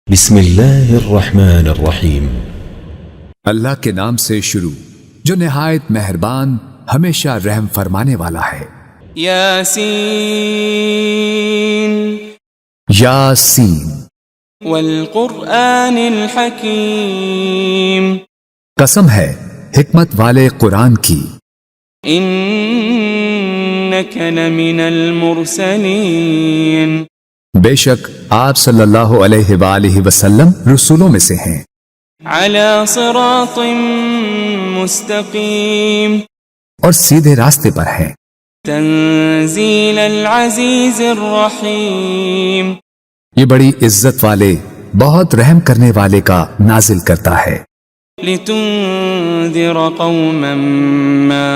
بسم اللہ الرحمن الرحیم۔ اللہ کے نام سے شروع جو نہایت مہربان ہمیشہ رحم فرمانے والا ہے۔ یاسین یاسین والقرآن الحکیم، قسم ہے حکمت والے قرآن کی، انک لمن المرسلین، بے شک آپ صلی اللہ علیہ وآلہ وسلم رسولوں میں سے ہیں، علی صراط مستقیم، اور سیدھے راستے پر ہیں، تنزیل العزیز الرحیم، یہ بڑی عزت والے بہت رحم کرنے والے کا نازل کرتا ہے، لتنذر قوما ما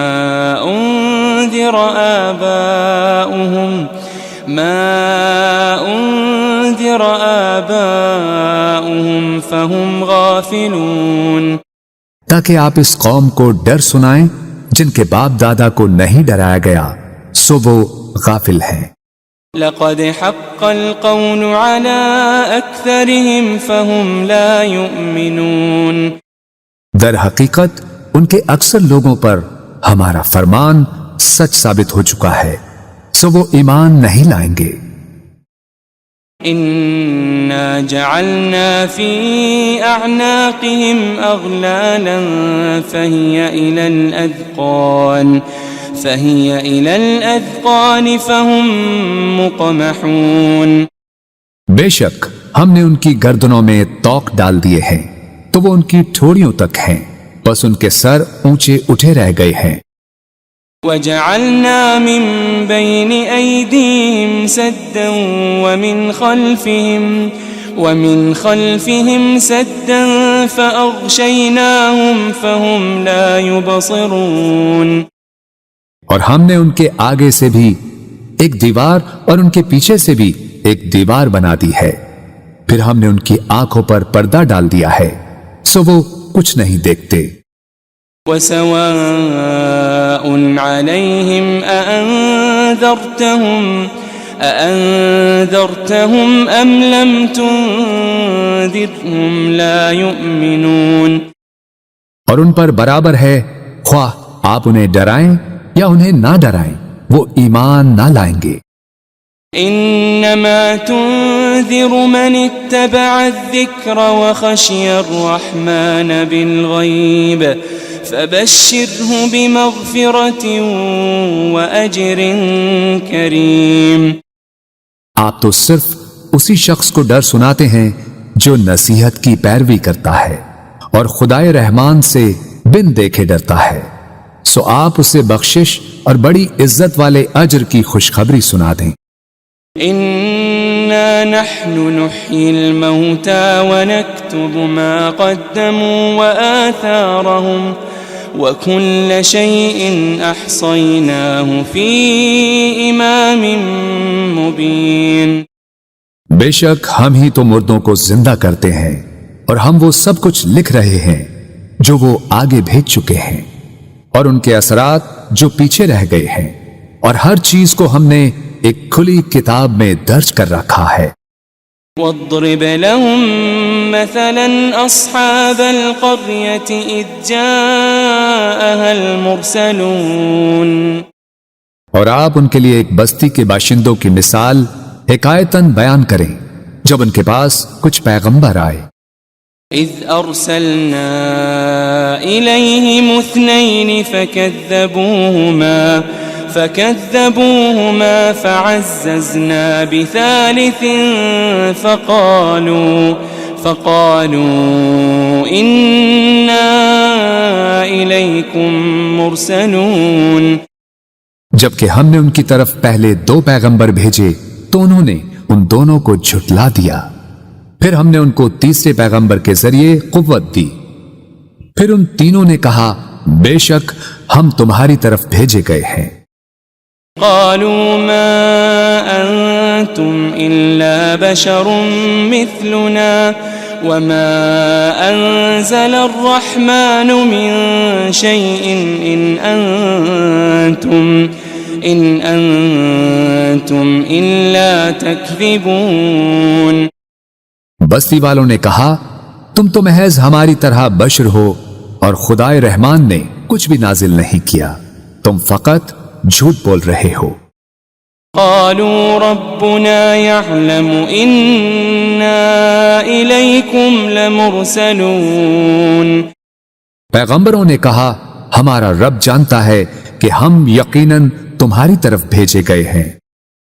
انذر آباؤهم فهم غافلون، تاکہ آپ اس قوم کو ڈر سنائیں جن کے باپ دادا کو نہیں ڈرایا گیا سو وہ غافل ہیں۔ لقد حق القول على اکثرهم فهم لا يؤمنون، در حقیقت ان کے اکثر لوگوں پر ہمارا فرمان سچ ثابت ہو چکا ہے سو وہ ایمان نہیں لائیں گے۔ انا جعلنا في اعناقهم اغلالا فهي الى الاذقان فهم مقمحون، بے شک ہم نے ان کی گردنوں میں توق ڈال دیے ہیں تو وہ ان کی ٹھوڑیوں تک ہیں، بس ان کے سر اونچے اٹھے رہ گئے ہیں۔ وجعلنا من بين أيديهم سدا ومن خلفهم سدا فأغشيناهم فهم لا يبصرون، اور ہم نے ان کے آگے سے بھی ایک دیوار اور ان کے پیچھے سے بھی ایک دیوار بنا دی ہے، پھر ہم نے ان کی آنکھوں پر پردہ ڈال دیا ہے سو وہ کچھ نہیں دیکھتے۔ وسواء عليهم أأنذرتهم أم لم تنذرهم لا يؤمنون، اور ان پر برابر ہے خواہ آپ انہیں ڈرائیں یا انہیں نہ ڈرائیں وہ ایمان نہ لائیں گے۔ انما تنذر من اتبع الذکر وخشی الرحمن بالغیب فبشره بمغفرة وأجر کریم، آپ تو صرف اسی شخص کو ڈر سناتے ہیں جو نصیحت کی پیروی کرتا ہے اور خدائے رحمان سے بن دیکھے ڈرتا ہے، سو آپ اسے بخشش اور بڑی عزت والے اجر کی خوشخبری سنا دیں۔ انا نحن نحيي الموتى ونكتب ما قدموا وآثارهم وكل شيء احصيناه في امام مبين، بے شک ہم ہی تو مردوں کو زندہ کرتے ہیں اور ہم وہ سب کچھ لکھ رہے ہیں جو وہ آگے بھیج چکے ہیں اور ان کے اثرات جو پیچھے رہ گئے ہیں، اور ہر چیز کو ہم نے ایک کھلی کتاب میں درج کر رکھا ہے۔ واضرب لهم مثلا اصحاب القرية اذ جاءها المرسلون، اور آپ ان کے لیے ایک بستی کے باشندوں کی مثال حکایتاً بیان کریں جب ان کے پاس کچھ پیغمبر آئے۔ اذ ارسلنا الیہم اثنین فكذبوهما فعززنا بثالث فقالوا إنا إليكم مرسلون، جبکہ ہم نے ان کی طرف پہلے 2 پیغمبر بھیجے تو انہوں نے ان دونوں کو جھٹلا دیا، پھر ہم نے ان کو تیسرے پیغمبر کے ذریعے قوت دی، پھر ان تینوں نے کہا بے شک ہم تمہاری طرف بھیجے گئے ہیں۔ قالوا ما أنتم إلا بشر مثلنا وما أنزل الرحمن من شيء إن أنتم إلا تكذبون، بستی والوں نے کہا تم تو محض ہماری طرح بشر ہو اور خدائے رحمان نے کچھ بھی نازل نہیں کیا، تم فقط جھوٹ بول رہے ہو۔ قالوا ربنا يعلم إنا إليكم لمرسلون۔ پیغمبروں نے کہا ہمارا رب جانتا ہے کہ ہم یقیناً تمہاری طرف بھیجے گئے ہیں۔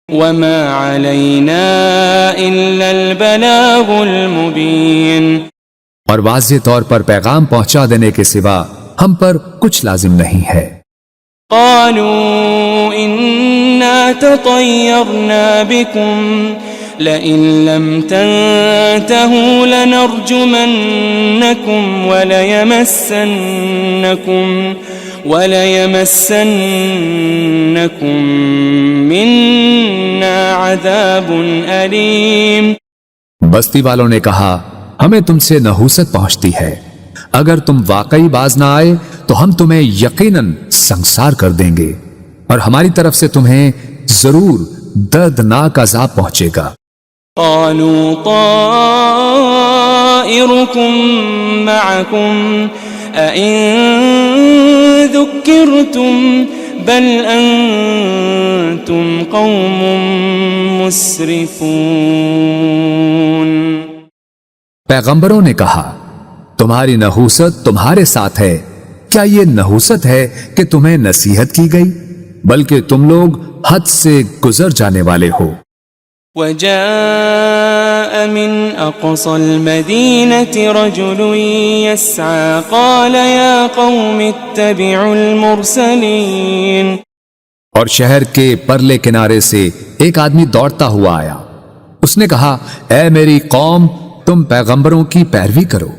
وما علينا إلا البلاغ المبين۔ اور واضح طور پر پیغام پہنچا دینے کے سوا ہم پر کچھ لازم نہیں ہے۔ قالوا إنا تطيرنا بكم لئن لم تنتهوا لنرجمنكم وليمسنكم منا عذاب أليم۔ بستی والوں نے کہا ہمیں تم سے نحوست پہنچتی ہے، اگر تم واقعی باز نہ آئے تو ہم تمہیں یقیناً سنسار کر دیں گے اور ہماری طرف سے تمہیں ضرور دردناک عذاب پہنچے گا۔ قالوا طائركم معكم أئن ذكرتم بل أنتم قوم مسرفون۔ پیغمبروں نے کہا تمہاری نحوست تمہارے ساتھ ہے، کیا یہ نحوست ہے کہ تمہیں نصیحت کی گئی؟ بلکہ تم لوگ حد سے گزر جانے والے ہو۔ وجاء من أقصى المدينة رجل يسعى قال يا قوم اتبعوا المرسلين۔ اور شہر کے پرلے کنارے سے ایک آدمی دوڑتا ہوا آیا، اس نے کہا اے میری قوم تم پیغمبروں کی پیروی کرو۔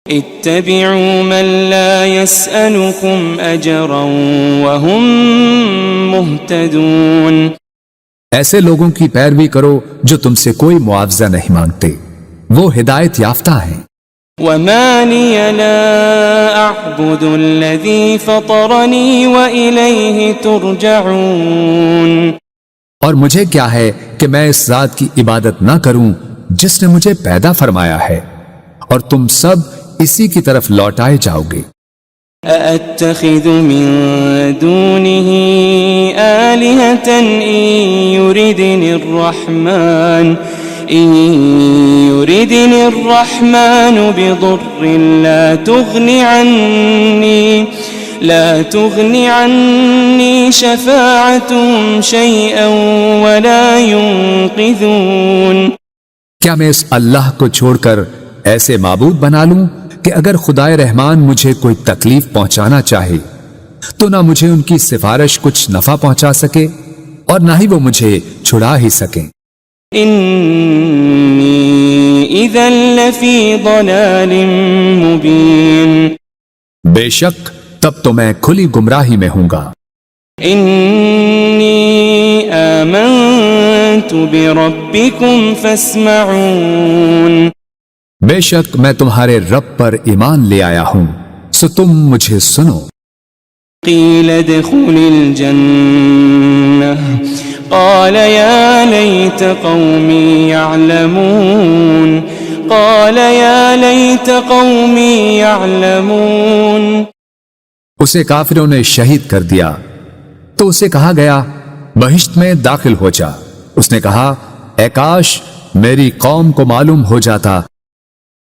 اتبعوا من لا يسألكم أجرا وهم مهتدون۔ ایسے لوگوں کی پیروی کرو جو تم سے کوئی معاوضہ نہیں مانگتے، وہ ہدایت یافتہ ہیں۔ وما لي لا أعبد الذي فطرني وإليه ترجعون۔ اور مجھے کیا ہے کہ میں اس ذات کی عبادت نہ کروں جس نے مجھے پیدا فرمایا ہے، اور تم سب اسی کی طرف لوٹائے جاؤ گے۔ أأتخذ من دونه آلهة إن يردني الرحمن بضر لا تغني عني شفاعتهم شيئا ولا ينقذون۔ کیا میں اس اللہ کو چھوڑ کر ایسے معبود بنا لوں کہ اگر خدائے رحمان مجھے کوئی تکلیف پہنچانا چاہے تو نہ مجھے ان کی سفارش کچھ نفع پہنچا سکے اور نہ ہی وہ مجھے چھڑا ہی سکیں۔ انی اذا لفی ضلال مبین۔ بے شک تب تو میں کھلی گمراہی میں ہوں گا۔ انی آمنت بربکم فاسمعون۔ بے شک میں تمہارے رب پر ایمان لے آیا ہوں، سو تم مجھے سنو۔ قیل ادخل الجنہ قال یا لیت قومی یعلمون۔ قال یا لیت قومی یعلمون۔ اسے کافروں نے شہید کر دیا تو اسے کہا گیا بہشت میں داخل ہو جا۔ اس نے کہا اے کاش میری قوم کو معلوم ہو جاتا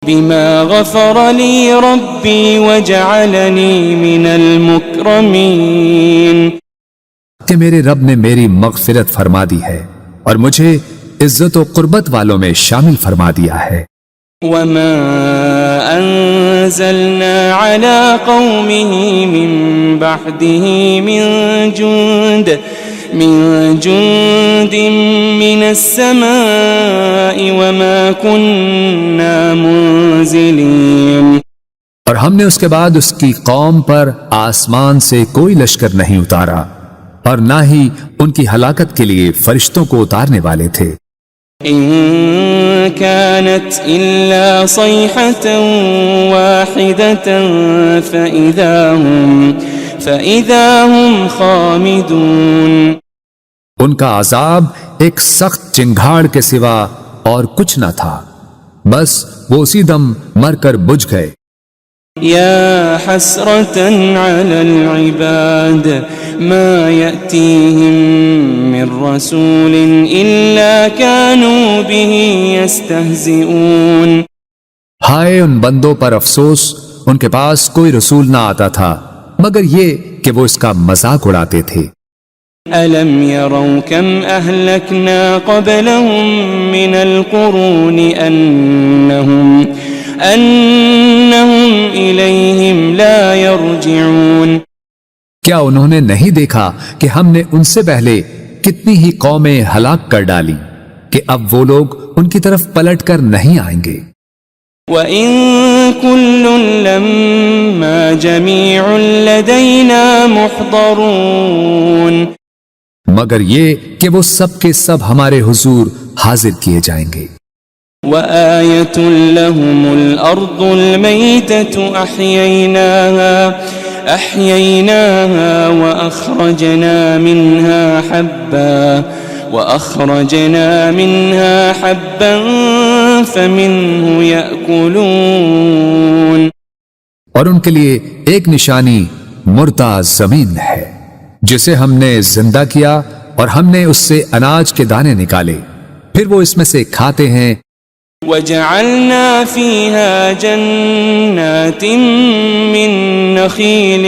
بما غفر لی ربی وجعلنی من المکرمین، کہ میرے رب نے میری مغفرت فرما دی ہے اور مجھے عزت و قربت والوں میں شامل فرما دیا ہے۔ وما انزلنا على قومه من بعده من جند من السماء وما كنا منزلين۔ اور ہم نے اس کے بعد اس کی قوم پر آسمان سے کوئی لشکر نہیں اتارا اور نہ ہی ان کی ہلاکت کے لیے فرشتوں کو اتارنے والے تھے۔ ان كانت الا صيحة واحدة فإذا هم خامدون۔ ان کا عذاب ایک سخت چنگھاڑ کے سوا اور کچھ نہ تھا، بس وہ اسی دم مر کر بجھ گئے. يا حسرة على العباد ما يأتيهم من رسول إلا كانوا به يستهزئون. ہائے ان بندوں پر افسوس، ان کے پاس کوئی رسول نہ آتا تھا مگر یہ کہ وہ اس کا مذاق اڑاتے تھے. ألم يروا كم أهلكنا قبلهم من القرون أنهم إليهم لا يرجعون. کیا انہوں نے نہیں دیکھا کہ ہم نے ان سے پہلے کتنی ہی قومیں ہلاک کر ڈالی کہ اب وہ لوگ ان کی طرف پلٹ کر نہیں آئیں گے. وَإِن كُلٌّ لَمَّا جَمِيعٌ لَدَيْنَا مُحْضَرُونَ. مگر یہ کہ وہ سب کے سب ہمارے حضور حاضر کیے جائیں گے. وَآيَةٌ لَهُمُ الْأَرْضُ الْمَيْتَةُ أَحْيَيْنَاهَا وَأَخْرَجْنَا مِنْهَا حَبًّا فَمِنْهُ يَأْكُلُونَ. اور ان کے لیے ایک نشانی مردہ زمین ہے جسے ہم نے زندہ کیا اور ہم نے اس سے اناج کے دانے نکالے، پھر وہ اس میں سے کھاتے ہیں. وَجَعَلْنَا فِيهَا جَنَّاتٍ مِّن نَخِيلٍ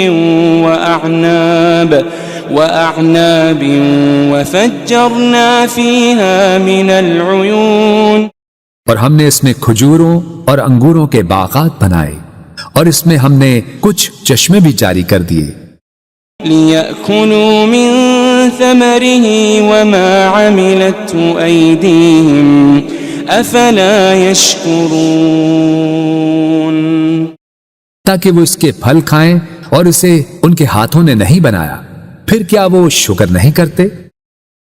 وَأَعْنَابٍ وَفَجَّرْنَا فِيهَا مِنَ الْعُيُونِ. اور ہم نے اس میں کھجوروں اور انگوروں کے باغات بنائے اور اس میں ہم نے کچھ چشمے بھی جاری کر دیے. لِيَأْكُلُوا مِن ثَمَرِهِ وَمَا عَمِلَتْهُ أَيْدِيهِمْ أَفَلَا يَشْكُرُونَ. تاکہ وہ اس کے پھل کھائیں اور اسے ان کے ہاتھوں نے نہیں بنایا، پھر کیا وہ شکر نہیں کرتے؟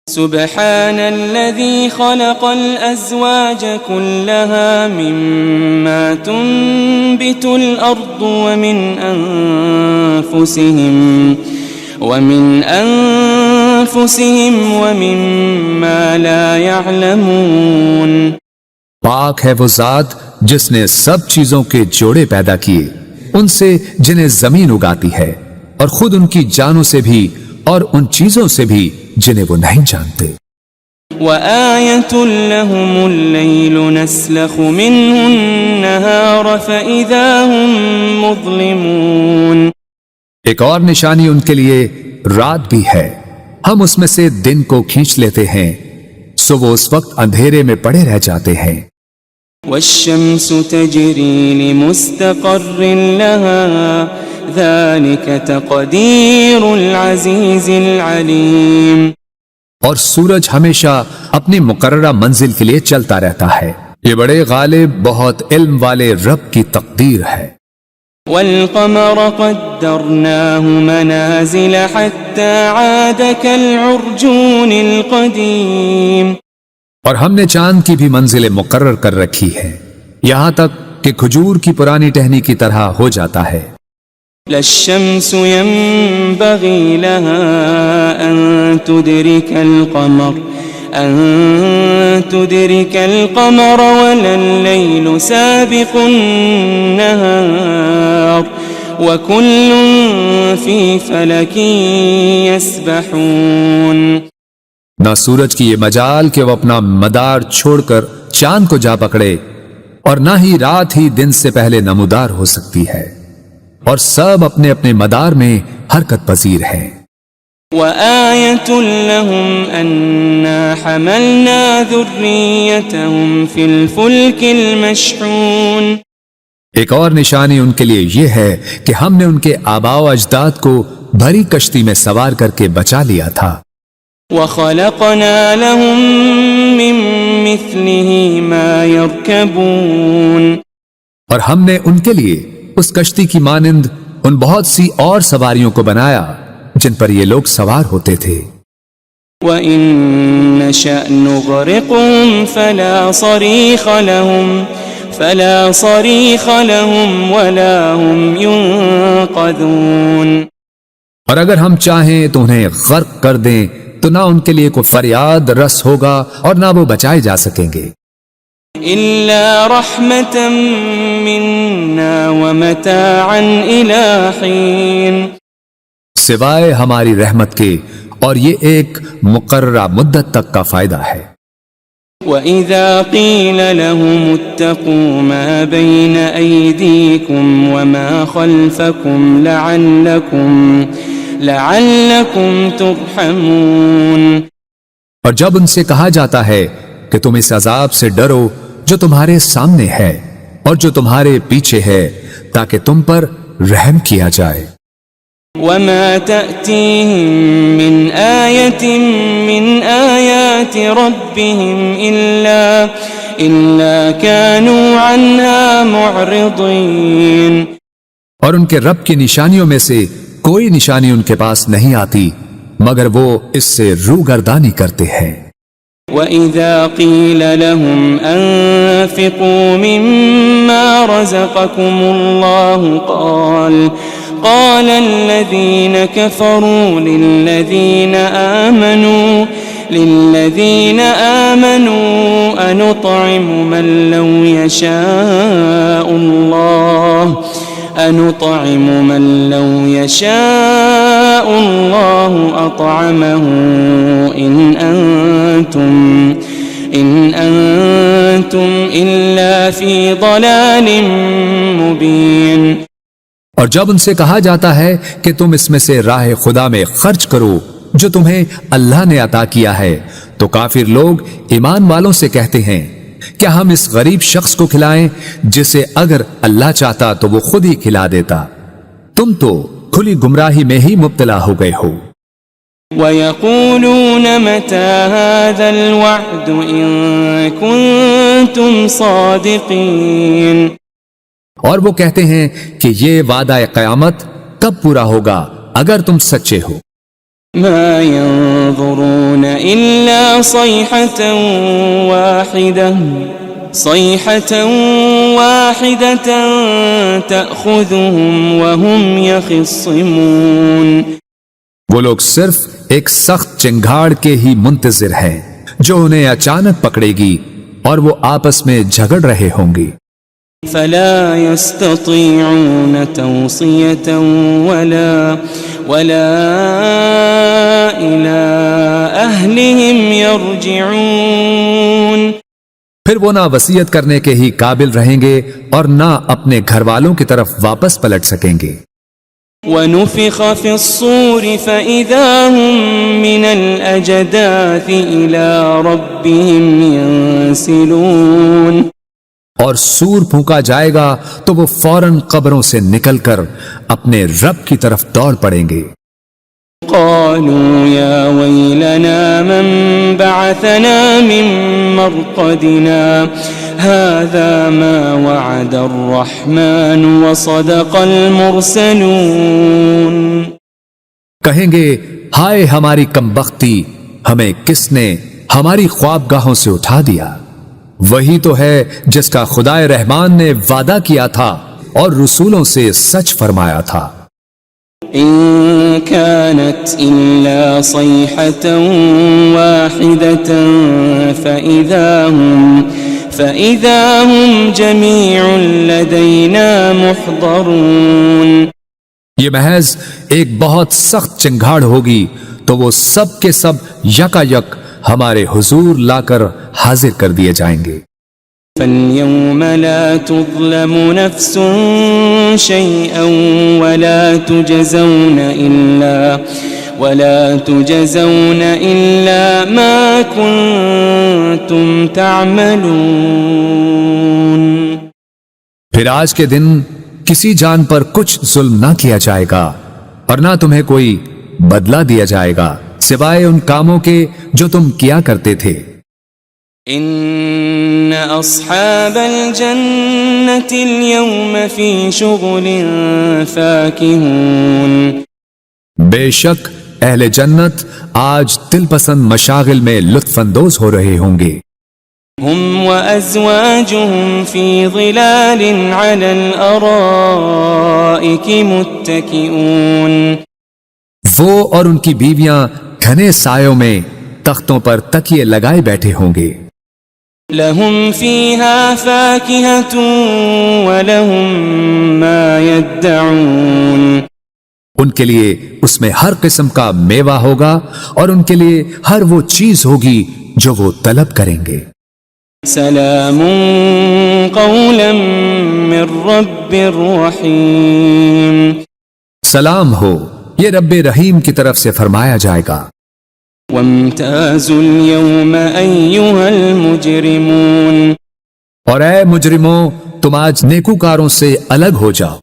سبحان الذي خلق الأزواج كلها مما تنبت الأرض ومن أنفسهم ومما لا يعلمون. پاک ہے وہ ذات جس نے سب چیزوں کے جوڑے پیدا کیے، ان سے جنہیں زمین اگاتی ہے اور خود ان کی جانوں سے بھی اور ان چیزوں سے بھی جنہیں وہ نہیں جانتے. وَآيَةٌ لَهُمُ اللَّيْلُ نَسْلَخُ مِنْهُ النَّهَارَ فَإِذَا هُمْ مُظْلِمُونَ. ایک اور نشانی ان کے لیے رات بھی ہے، ہم اس میں سے دن کو کھینچ لیتے ہیں سو وہ اس وقت اندھیرے میں پڑے رہ جاتے ہیں. وَالشَّمْسُ تَجْرِي لِمُسْتَقَرٍّ لَهَا ذَلِكَ تَقْدِيرُ الْعَزِيزِ الْعَلِيمِ. اور سورج ہمیشہ اپنی مقررہ منزل کے لیے چلتا رہتا ہے، یہ بڑے غالب بہت علم والے رب کی تقدیر ہے. وَالْقَمَرَ قَدَّرْنَاهُ مَنَازِلَ حَتَّى عَادَ كَالْعُرْجُونِ الْقَدِيمِ. اور ہم نے چاند کی بھی منزلیں مقرر کر رکھی ہے یہاں تک کہ کھجور کی پرانی ٹہنی کی طرح ہو جاتا ہے. لا الشمس ينبغي لها أن تدرك القمر ولا الليل سابق النهار وكل في فلك يسبحون. نہ سورج کی یہ مجال کہ وہ اپنا مدار چھوڑ کر چاند کو جا پکڑے، اور نہ ہی رات ہی دن سے پہلے نمودار ہو سکتی ہے، اور سب اپنے اپنے مدار میں حرکت پذیر ہیں. وَآيَةٌ لَهُمْ أَنَّا حَمَلْنَا ذُرِّيَّتَهُمْ فِي الْفُلْكِ الْمَشْحُونِ. ایک اور نشانی ان کے لیے یہ ہے کہ ہم نے ان کے آباء و اجداد کو بھری کشتی میں سوار کر کے بچا لیا تھا. وَخَلَقْنَا لَهُم مِّن مِّثْلِهِ مَا يَرْكَبُونَ. اور ہم نے ان کے لیے اس کشتی کی مانند ان بہت سی اور سواریوں کو بنایا جن پر یہ لوگ سوار ہوتے تھے. وَإِن نَّشَأْ نُغْرِقْهُمْ فَلَا صَرِيخَ لَهُمْ وَلَا هُمْ يُنقَذُونَ. اور اگر ہم چاہیں تو انہیں غرق کر دیں تو نہ ان کے لیے کوئی فریاد رس ہوگا اور نہ وہ بچائے جا سکیں گے. إلا رحمة منا ومتاعا إلى حين سوائے ہماری رحمت کے، اور یہ ایک مقررہ مدت تک کا فائدہ ہے۔ وَإِذَا قِيلَ لَهُمُ اتَّقُوا مَا بَيْنَ أَيْدِيكُمْ وَمَا خَلْفَكُمْ لَعَلَّكُمْ تُرْحَمُونَ، اور جب ان سے کہا جاتا ہے کہ تم اس عذاب سے ڈرو جو تمہارے سامنے ہے اور جو تمہارے پیچھے ہے، تاکہ تم پر رحم کیا جائے۔ وَمَا تَأْتِيهِم مِّنْ آيَةٍ مِّنْ آيَاتِ رَبِّهِمْ إِلَّا كَانُوا عَنْهَا مُعْرِضِينَ، اور ان کے رب کی نشانیوں میں سے کوئی نشانی ان کے پاس نہیں آتی مگر وہ اس سے روگردانی کرتے ہیں۔ وَإِذَا قِيلَ لَهُمْ أَنفِقُوا مِمَّا رَزَقَكُمُ اللَّهُ قال الذين كفروا للذين آمنوا أنطعم من لو يشاء الله أطعمه إن أنتم إلا في ضلال مبين۔ اور جب ان سے کہا جاتا ہے کہ تم اس میں سے راہ خدا میں خرچ کرو جو تمہیں اللہ نے عطا کیا ہے، تو کافر لوگ ایمان والوں سے کہتے ہیں کیا ہم اس غریب شخص کو کھلائیں جسے اگر اللہ چاہتا تو وہ خود ہی کھلا دیتا، تم تو کھلی گمراہی میں ہی مبتلا ہو گئے ہو۔ وَيَقُولُونَ مَتَى هَذَا الْوَعْدُ إِن كُنتُمْ صَادِقِينَ، اور وہ کہتے ہیں کہ یہ وعدہ قیامت کب پورا ہوگا اگر تم سچے ہو۔ ما ينظرون إلا صيحة واحدة تأخذهم وهم يخصمون، وہ لوگ صرف ایک سخت چنگھاڑ کے ہی منتظر ہیں جو انہیں اچانک پکڑے گی اور وہ آپس میں جھگڑ رہے ہوں گے۔ فلا يستطيعون توصية ولا إلى أهلهم يرجعون، پھر وہ نہ وصیت کرنے کے ہی قابل رہیں گے اور نہ اپنے گھر والوں کی طرف واپس پلٹ سکیں گے۔ ونفخ في الصور فإذا هم من الأجداث إلى ربهم ينسلون، اور سور پھونکا جائے گا تو وہ فوراً قبروں سے نکل کر اپنے رب کی طرف دوڑ پڑیں گے۔ قالوا يا ويلنا من بعثنا من مرقدنا هذا ما وعد الرحمن وصدق المرسلون، کہیں گے ہائے ہماری کمبختی، ہمیں کس نے ہماری خوابگاہوں سے اٹھا دیا، وہی تو ہے جس کا خدا رحمان نے وعدہ کیا تھا اور رسولوں سے سچ فرمایا تھا۔ إن كانت إلا صيحة واحدة فإذا هم جميع لدينا محضرون، یہ محض ایک بہت سخت چنگھاڑ ہوگی تو وہ سب کے سب یکا یک ہمارے حضور لا کر حاضر کر دیے جائیں گے۔ فَالْيَوْمَ لَا تُظْلَمُ نَفْسٌ شَيْئًا وَلَا تُجَزَوْنَ إِلَّا مَا كُنتُمْ تَعْمَلُونَ، پھر آج کے دن کسی جان پر کچھ ظلم نہ کیا جائے گا اور نہ تمہیں کوئی بدلہ دیا جائے گا سوائے ان کاموں کے جو تم کیا کرتے تھے۔ ان اصحاب الجنة اليوم في شغل فاكهون، بے شک اہل جنت آج دل پسند مشاغل میں لطف اندوز ہو رہے ہوں گے۔ هم وازواجهم في ظلال على الارائك متكئون، وہ اور ان کی بیویاں گھنے سایوں میں تختوں پر تکیے لگائے بیٹھے ہوں گے۔ لهم فيها فاكهة ولهم ما يدعون ان کے لیے اس میں ہر قسم کا میوہ ہوگا اور ان کے لیے ہر وہ چیز ہوگی جو وہ طلب کریں گے۔ سلام قولا من رب رحیم، سلام ہو، یہ رب رحیم کی طرف سے فرمایا جائے گا۔ وامتازوا اليوم أيها المجرمون، اور اے مجرموں، تم آج نیکوکاروں سے الگ ہو جاؤ۔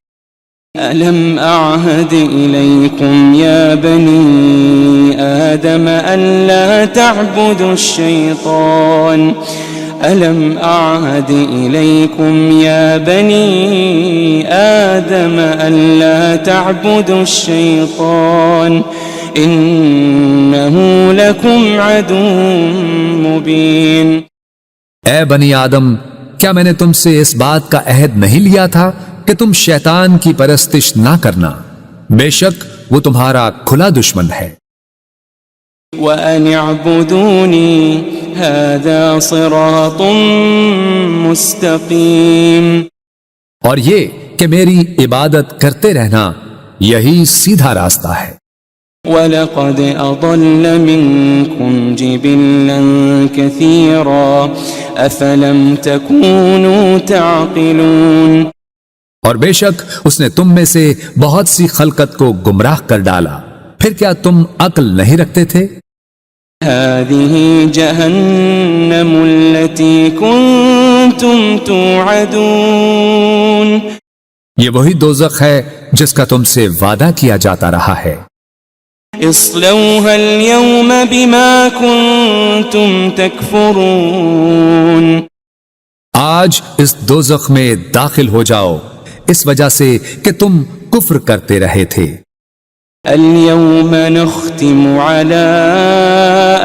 ألم أعهد إليكم يا بني آدم ألا تعبدوا الشيطان ألم أعهد إليكم يا بني آدم ألا تعبدوا الشيطان إنه لكم عدو مبين۔ اے بنی آدم، کیا میں نے تم سے اس بات کا عہد نہیں لیا تھا کہ تم شیطان کی پرستش نہ کرنا؟ بے شک وہ تمہارا کھلا دشمن ہے۔ وَأَنِ اعْبُدُونِي هَذَا صِرَاطٌ مُسْتَقِيمٌ، اور یہ کہ میری عبادت کرتے رہنا یہی سیدھا راستہ ہے۔ وَلَقَدْ أَضَلَّ مِنْكُمْ جِبِلًّا كَثِيرًا أَفَلَمْ تَكُونُوا تَعْقِلُونَ، اور بے شک اس نے تم میں سے بہت سی خلقت کو گمراہ کر ڈالا، پھر کیا تم عقل نہیں رکھتے تھے؟ هذه جهنم التي كنتم توعدون، یہ وہی دوزخ ہے جس کا تم سے وعدہ کیا جاتا رہا ہے۔ اصلوها اليوم بما كنتم تكفرون، آج اس دوزخ میں داخل ہو جاؤ اس وجہ سے کہ تم کفر کرتے رہے تھے۔ اليوم نختم على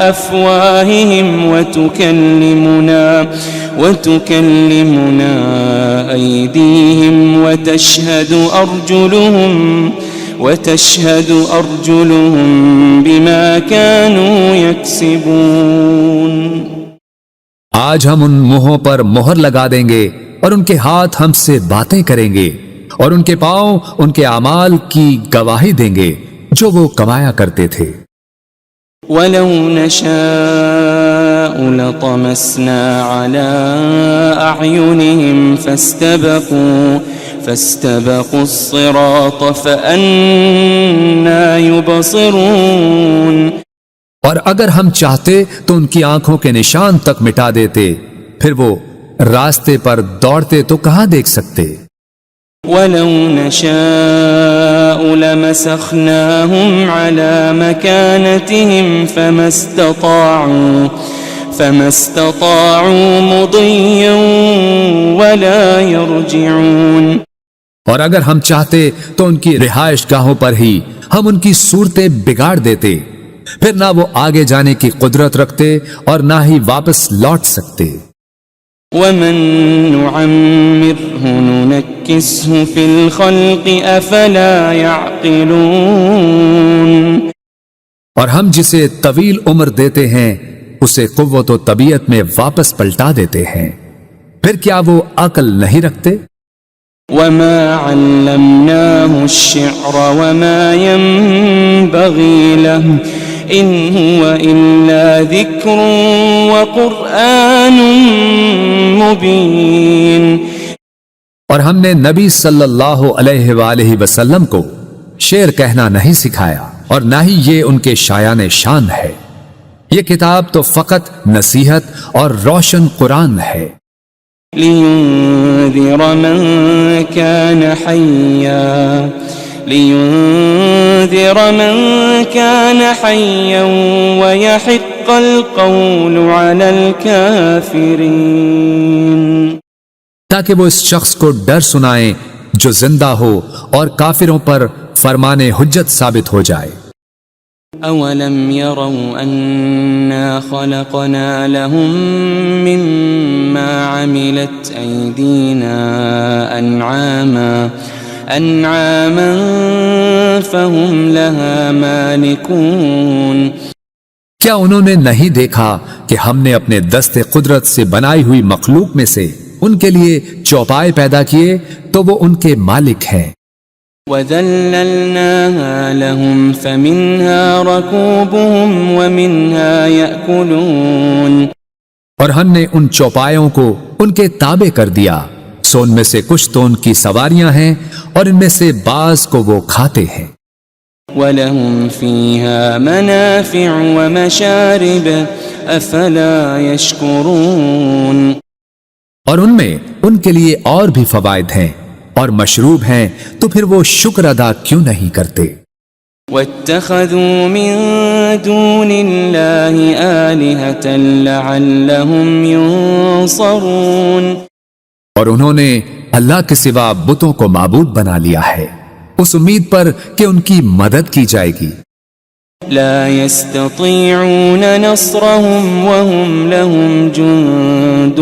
أفواههم وتكلمنا أيديهم وتشهد أرجلهم بما كانوا يكسبون۔ آج ہم ان منہوں پر مہر لگا دیں گے اور ان کے ہاتھ ہم سے باتیں کریں گے اور ان کے پاؤں ان کے اعمال کی گواہی دیں گے جو وہ کمایا کرتے تھے۔ وَلَوْ نَشَاءُ لَطَمَسْنَا عَلَىٰ أَعْيُنِهِمْ فَاسْتَبَقُوا الصِّرَاطَ فَأَنَّىٰ يُبْصِرُونَ، اور اگر ہم چاہتے تو ان کی آنکھوں کے نشان تک مٹا دیتے، پھر وہ راستے پر دوڑتے تو کہاں دیکھ سکتے۔ وَلَوْ نَشَاءُ لَمَسَخْنَاهُمْ عَلَىٰ مَكَانَتِهِمْ فَمَا اسْتَطَاعُوا مُضِيًّا وَلَا يَرْجِعُونَ، اور اگر ہم چاہتے تو ان کی رہائش گاہوں پر ہی ہم ان کی صورتیں بگاڑ دیتے، پھر نہ وہ آگے جانے کی قدرت رکھتے اور نہ ہی واپس لوٹ سکتے۔ وَمَن نُعَمِّرْهُ نُنَكِّسْهُ فِي الْخَلْقِ أَفَلَا يَعْقِلُونَ، اور ہم جسے طویل عمر دیتے ہیں اسے قوت و طبیعت میں واپس پلٹا دیتے ہیں، پھر کیا وہ عقل نہیں رکھتے؟ وَمَا عَلَّمْنَاهُ الشِّعْرَ وَمَا يَنبَغِي لَهُ إِنْ هُوَ إِلَّا ذِكْرٌ وَقُرْآنٌ مُبِينٌ، اور ہم نے نبی صلی اللہ علیہ وآلہ وسلم کو شعر کہنا نہیں سکھایا اور نہ ہی یہ ان کے شایان شان ہے، یہ کتاب تو فقط نصیحت اور روشن قرآن ہے۔ لِيُنذِرَ مَن كَانَ حَيًّا وَيَحِقَّ الْقَوْلُ عَلَى الْكَافِرِينَ، تاکہ وہ اس شخص کو ڈر سنائیں جو زندہ ہو اور کافروں پر فرمان حجت ثابت ہو جائے۔ أَوَلَمْ يَرَوْا أَنَّا خَلَقْنَا لَهُم مِّمَّا عَمِلَتْ أَيْدِينَا أَنْعَامًا فَهُمْ لَهَا مَالِكُونَ، کیا انہوں نے نہیں دیکھا کہ ہم نے اپنے دست قدرت سے بنائی ہوئی مخلوق میں سے ان کے لیے چوپائے پیدا کیے تو وہ ان کے مالک ہیں. وَذَلَّلْنَاهَا لَهُمْ فَمِنْهَا رَكُوبُهُمْ وَمِنْهَا يَأْكُلُونَ اور ہم نے ان چوپایوں کو ان کے تابع کر دیا، سو ان میں سے کچھ تو ان کی سواریاں ہیں اور ان میں سے بعض کو وہ کھاتے ہیں. وَلَهُمْ فِيهَا مَنَافِعُ وَمَشَارِبُ أَفَلَا يَشْكُرُونَ اور ان میں ان کے لیے اور بھی فوائد ہیں اور مشروب ہیں، تو پھر وہ شکر ادا کیوں نہیں کرتے. وَاتَّخَذُوا مِن دُونِ اللَّهِ آلِهَةً لَعَلَّهُمْ يُنصَرُونَ اور انہوں نے اللہ کے سوا بتوں کو معبود بنا لیا ہے اس امید پر کہ ان کی مدد کی جائے گی. لا يستطيعون نصرهم وهم لهم جند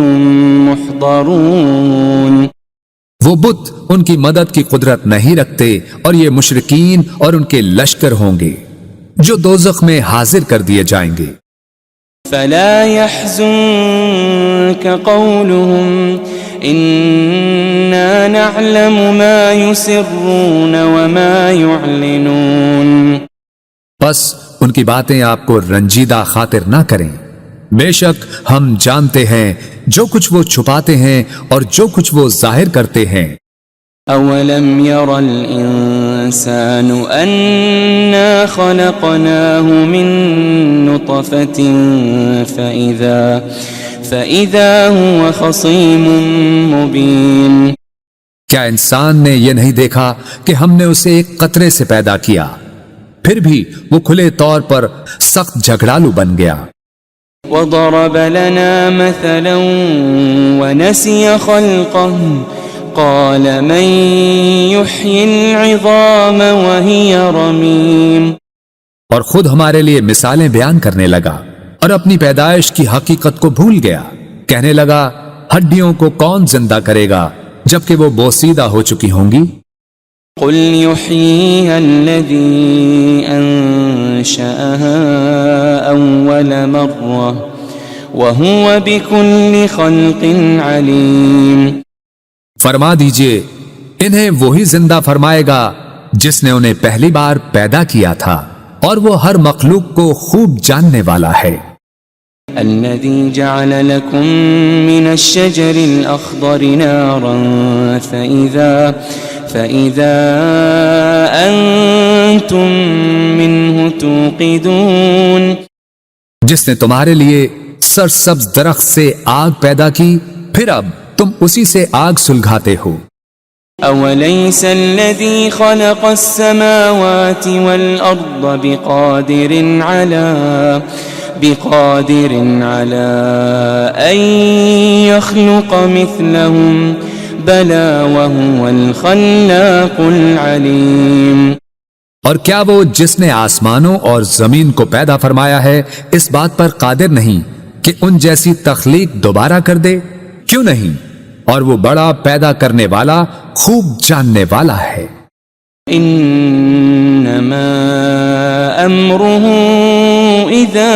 محضرون وہ بت ان کی مدد کی قدرت نہیں رکھتے اور یہ مشرکین اور ان کے لشکر ہوں گے جو دوزخ میں حاضر کر دیے جائیں گے. فلا يحزنك قولهم إنا نعلم ما يسرون وما يعلنون بس ان کی باتیں آپ کو رنجیدہ خاطر نہ کریں، بے شک ہم جانتے ہیں جو کچھ وہ چھپاتے ہیں اور جو کچھ وہ ظاہر کرتے ہیں. أولم ير الإنسان أنا خلقناه من نطفة فإذا هو خصيم مبين کیا انسان نے یہ نہیں دیکھا کہ ہم نے اسے ایک قطرے سے پیدا کیا، پھر بھی وہ کھلے طور پر سخت جھگڑالو بن گیا. وضرب لنا مثلا ونسي خلقه قال من يحيي العظام وهي رميم اور خود ہمارے لیے مثالیں بیان کرنے لگا اور اپنی پیدائش کی حقیقت کو بھول گیا. کہنے لگا ہڈیوں کو کون زندہ کرے گا جبکہ وہ بوسیدہ ہو چکی ہوں گی. قل يحييها الذي أنشأها أول مرة وهو بكل خلق عليم فرما دیجئے انہیں وہی زندہ فرمائے گا جس نے انہیں پہلی بار پیدا کیا تھا اور وہ ہر مخلوق کو خوب جاننے والا ہے. الذي جعل لكم من الشجر الأخضر نارا فإذا أنتم منه توقدون جس نے تمہارے لیے سرسبز درخت سے آگ پیدا کی پھر اب تم اسی سے آگ سلگھاتے ہو. أوليس الذي خلق السماوات والأرض بقادر على أن يخلق مثلهم بلى وهو الخلاق العليم اور کیا وہ جس نے آسمانوں اور زمین کو پیدا فرمایا ہے اس بات پر قادر نہیں کہ ان جیسی تخلیق دوبارہ کر دے؟ کیوں نہیں، اور وہ بڑا پیدا کرنے والا خوب جاننے والا ہے. انما امره اذا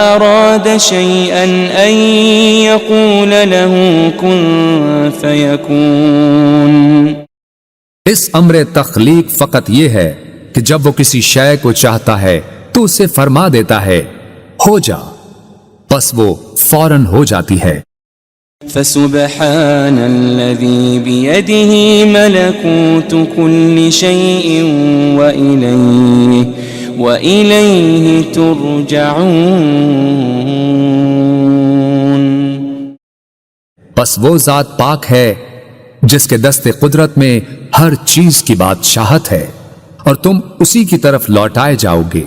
اراد شيئا ان يقول له كن فيكون اس امر تخلیق فقط یہ ہے کہ جب وہ کسی شے کو چاہتا ہے تو اسے فرما دیتا ہے ہو جا، بس وہ فوراً ہو جاتی ہے. فسبحان الذي بيده ملكوت كل شيء وإليه ترجعون بس وہ ذات پاک ہے جس کے دست قدرت میں ہر چیز کی بادشاہت ہے اور تم اسی کی طرف لوٹائے جاؤ گے.